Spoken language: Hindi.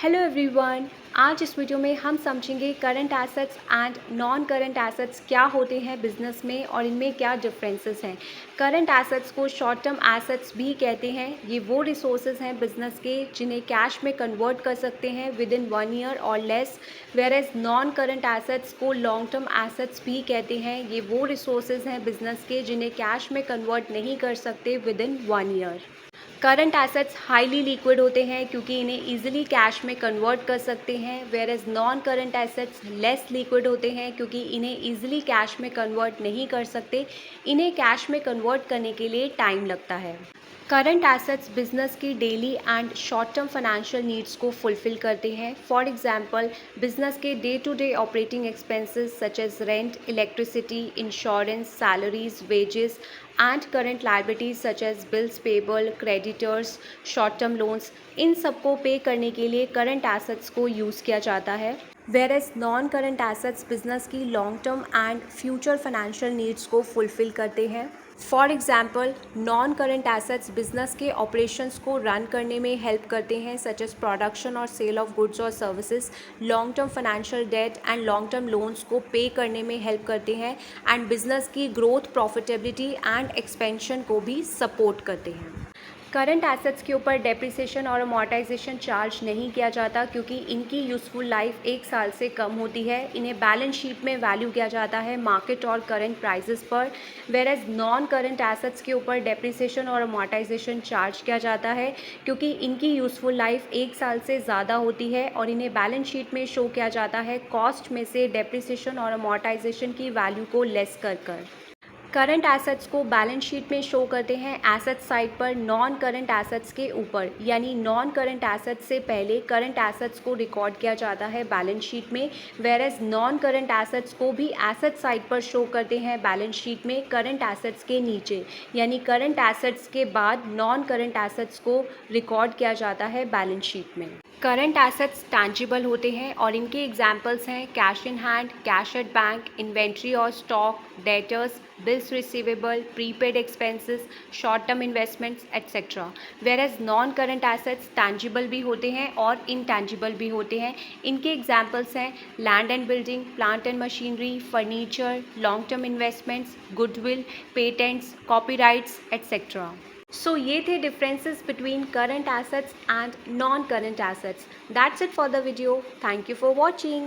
Hello everyone. आज इस वीडियो में हम समझेंगे current assets and non current assets क्या होते हैं बिजनेस में और इनमें क्या डिफरेंसेस हैं। करंट एसेट्स को शॉर्ट टर्म एसेट्स भी कहते हैं। ये वो रिसोर्सेज हैं बिजनेस के जिन्हें कैश में कन्वर्ट कर सकते हैं विद इन 1 ईयर और less. Whereas non current assets को लॉन्ग टर्म एसेट्स भी कहते हैं। ये वो रिसोर्सेज हैं बिजनेस के जिन्हें कैश में कन्वर्ट नहीं कर सकते with in 1 year. Current assets highly liquid होते हैं क्योंकि इन्हें इजीली कैश में कन्वर्ट कर सकते हैं, whereas non current assets less liquid होते हैं क्योंकि इन्हें इजीली कैश में कन्वर्ट नहीं कर सकते। इन्हें कैश में कन्वर्ट करने के लिए टाइम लगता है। करंट एसेट्स बिजनेस की daily and short term financial needs को फुलफिल करते हैं। फॉर एग्जांपल, बिजनेस के day to day operating expenses such as rent, electricity, insurance, salaries, wages and current liabilities such as bills payable, creditors, short term loans, इन सबको पे करने के लिए करंट एसेट्स को यूज़ किया जाता है। Whereas non current assets business की long term and future financial needs को फुलफिल करते हैं। For example, non current assets business के ऑपरेशंस को रन करने में हेल्प करते हैं सच एज प्रोडक्शन और सेल ऑफ गुड्स और services, long term financial debt and long term loans को पे करने में हेल्प करते हैं एंड बिजनेस की ग्रोथ, प्रॉफिटेबिलिटी एंड एक्सपेंशन को भी सपोर्ट करते हैं। करंट एसेट्स के ऊपर डेप्रिसिएशन और अमॉर्टाइजेशन चार्ज नहीं किया जाता क्योंकि इनकी यूज़फुल लाइफ 1 साल से कम होती है। इन्हें बैलेंस शीट में वैल्यू किया जाता है मार्केट और करंट प्राइसेस पर। Whereas non current assets के ऊपर डेप्रिसिएशन और अमॉर्टाइजेशन चार्ज किया जाता है क्योंकि इनकी यूज़फुल लाइफ 1 साल से ज़्यादा होती है और इन्हें बैलेंस शीट में शो किया जाता है कॉस्ट में से डेप्रिसिएशन और अमॉर्टाइजेशन की वैल्यू को लेस कर। करंट एसेट्स को बैलेंस शीट में शो करते हैं एसेट साइड पर नॉन करंट एसेट्स के ऊपर, यानी नॉन करंट एसेट्स से पहले करंट एसेट्स को रिकॉर्ड किया जाता है बैलेंस शीट में, whereas non current assets को भी एसेट साइड पर शो करते हैं बैलेंस शीट में करंट एसेट्स के नीचे, यानी करंट एसेट्स के बाद नॉन करंट एसेट्स को रिकॉर्ड किया जाता है बैलेंस शीट में। करंट एसेट्स टैंजिबल होते हैं और इनके एग्जाम्पल्स हैं cash in hand, cash at bank, inventory और stock, debtors, bills receivable, prepaid expenses, short term investments etcetera. Where as non current assets tangible भी होते हैं और इनटैंजिबल भी होते हैं। इनके एग्जाम्पल्स हैं land and building, plant and machinery, furniture, long term investments, goodwill, patents, copyrights etcetera. So ये थे differences between current assets and non-current assets. That's it for the video. Thank you for watching.